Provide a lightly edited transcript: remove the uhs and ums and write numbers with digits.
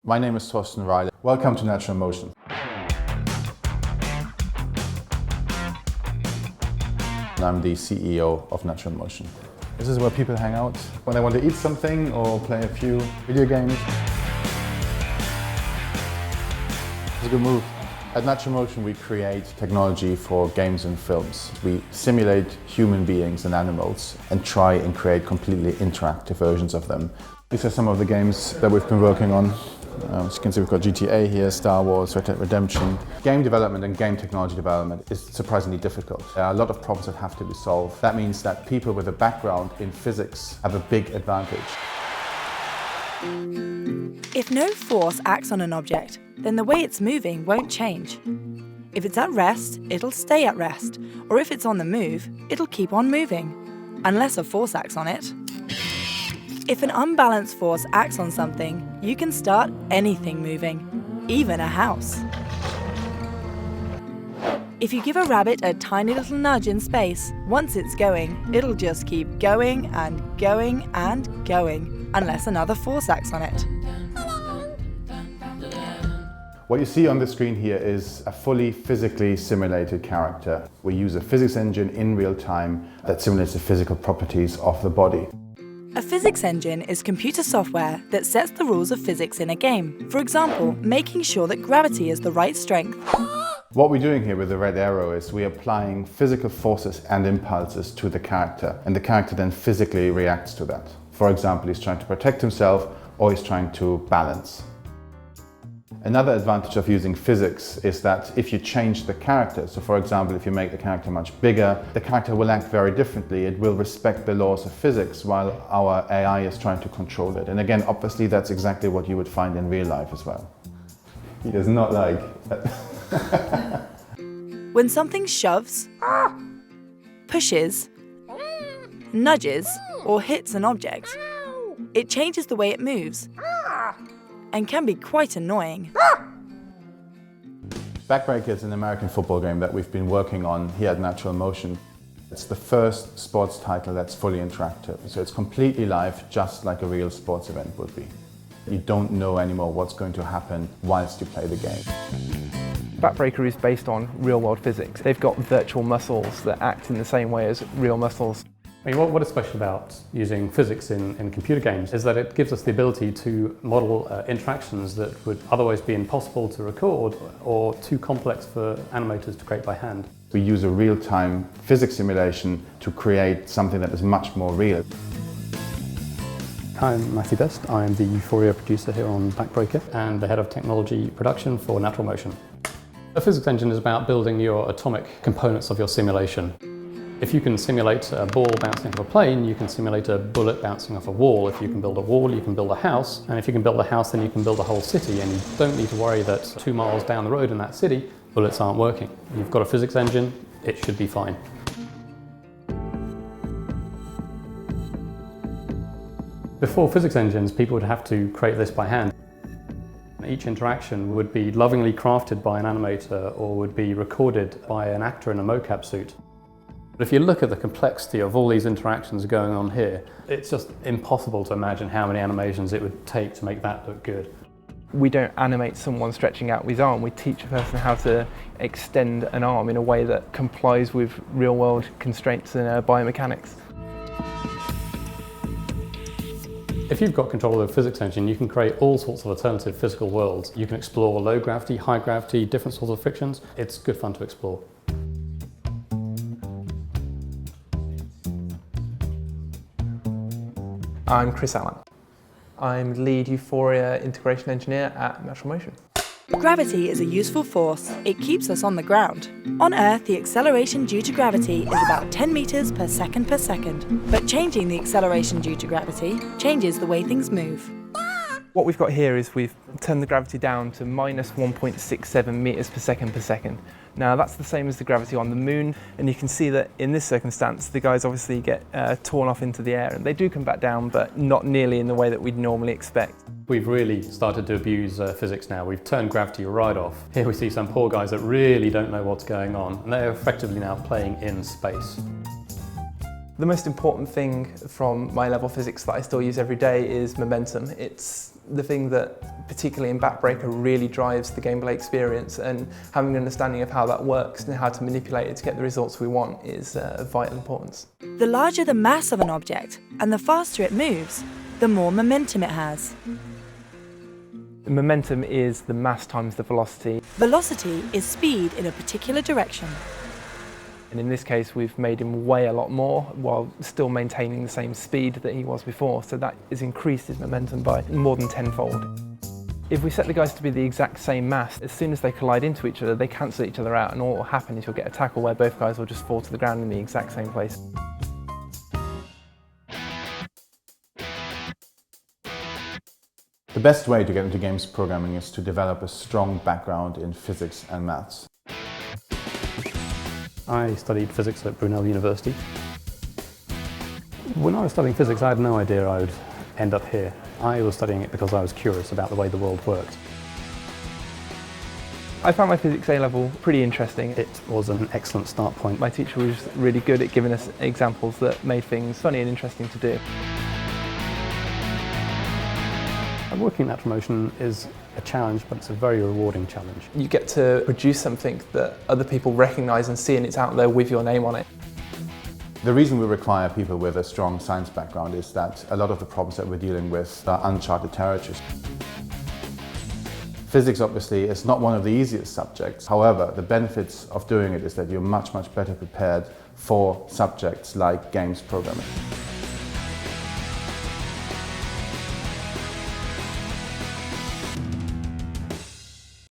My name is Thorsten Reile. Welcome to Natural Motion. I'm the CEO of Natural Motion. This is where people hang out when they want to eat something or play a few video games. It's a good move. At Natural Motion, we create technology for games and films. We simulate human beings and animals and try and create completely interactive versions of them. These are some of the games that we've been working on. As you can see, we've got GTA here, Star Wars, Red Dead Redemption. Game development and game technology development is surprisingly difficult. There are a lot of problems that have to be solved. That means that people with a background in physics have a big advantage. If no force acts on an object, then the way it's moving won't change. If it's at rest, it'll stay at rest. Or if it's on the move, it'll keep on moving, unless a force acts on it. If an unbalanced force acts on something, you can start anything moving, even a house. If you give a rabbit a tiny little nudge in space, once it's going, it'll just keep going and going and going, unless another force acts on it. What you see on the screen here is a fully physically simulated character. We use a physics engine in real time that simulates the physical properties of the body. A physics engine is computer software that sets the rules of physics in a game. For example, making sure that gravity is the right strength. What we're doing here with the red arrow is we're applying physical forces and impulses to the character, and the character then physically reacts to that. For example, he's trying to protect himself or he's trying to balance. Another advantage of using physics is that if you change the character, so for example, if you make the character much bigger, the character will act very differently. It will respect the laws of physics while our AI is trying to control it. And again, obviously, that's exactly what you would find in real life as well. He does not like that. When something shoves, pushes, nudges, or hits an object, it changes the way it moves and can be quite annoying. Backbreaker is an American football game that we've been working on here at Natural Motion. It's the first sports title that's fully interactive, so it's completely live, just like a real sports event would be. You don't know anymore what's going to happen whilst you play the game. Backbreaker is based on real-world physics. They've got virtual muscles that act in the same way as real muscles. I mean, what is special about using physics in computer games is that it gives us the ability to model interactions that would otherwise be impossible to record or too complex for animators to create by hand. We use a real-time physics simulation to create something that is much more real. I'm Matthew Best. I'm the Euphoria producer here on Backbreaker and the head of technology production for Natural Motion. A physics engine is about building your atomic components of your simulation. If you can simulate a ball bouncing off a plane, you can simulate a bullet bouncing off a wall. If you can build a wall, you can build a house. And if you can build a house, then you can build a whole city. And you don't need to worry that 2 miles down the road in that city, bullets aren't working. You've got a physics engine, it should be fine. Before physics engines, people would have to create this by hand. Each interaction would be lovingly crafted by an animator or would be recorded by an actor in a mocap suit. But if you look at the complexity of all these interactions going on here, it's just impossible to imagine how many animations it would take to make that look good. We don't animate someone stretching out his arm, we teach a person how to extend an arm in a way that complies with real-world constraints in biomechanics. If you've got control of a physics engine, you can create all sorts of alternative physical worlds. You can explore low gravity, high gravity, different sorts of frictions. It's good fun to explore. I'm Chris Allen. I'm lead Euphoria integration engineer at Natural Motion. Gravity is a useful force. It keeps us on the ground. On Earth, the acceleration due to gravity is about 10 meters per second. But changing the acceleration due to gravity changes the way things move. What we've got here is we've turned the gravity down to minus 1.67 meters per second. Now that's the same as the gravity on the moon, and you can see that in this circumstance the guys obviously get torn off into the air, and they do come back down, but not nearly in the way that we'd normally expect. We've really started to abuse physics now. We've turned gravity right off. Here we see some poor guys that really don't know what's going on, and they're effectively now playing in space. The most important thing from my level physics that I still use every day is momentum. It's the thing that, particularly in Backbreaker, really drives the gameplay experience, and having an understanding of how that works and how to manipulate it to get the results we want is of vital importance. The larger the mass of an object and the faster it moves, the more momentum it has. Momentum is the mass times the velocity. Velocity is speed in a particular direction. And in this case, we've made him weigh a lot more while still maintaining the same speed that he was before. So that has increased his momentum by more than tenfold. If we set the guys to be the exact same mass, as soon as they collide into each other, they cancel each other out, and all that will happen is you'll get a tackle where both guys will just fall to the ground in the exact same place. The best way to get into games programming is to develop a strong background in physics and maths. I studied physics at Brunel University. When I was studying physics, I had no idea I would end up here. I was studying it because I was curious about the way the world worked. I found my physics A-level pretty interesting. It was an excellent start point. My teacher was really good at giving us examples that made things funny and interesting to do. Working in NaturalMotion is a challenge, but it's a very rewarding challenge. You get to produce something that other people recognise and see, and it's out there with your name on it. The reason we require people with a strong science background is that a lot of the problems that we're dealing with are uncharted territories. Physics obviously is not one of the easiest subjects. However, the benefits of doing it is that you're much better prepared for subjects like games programming.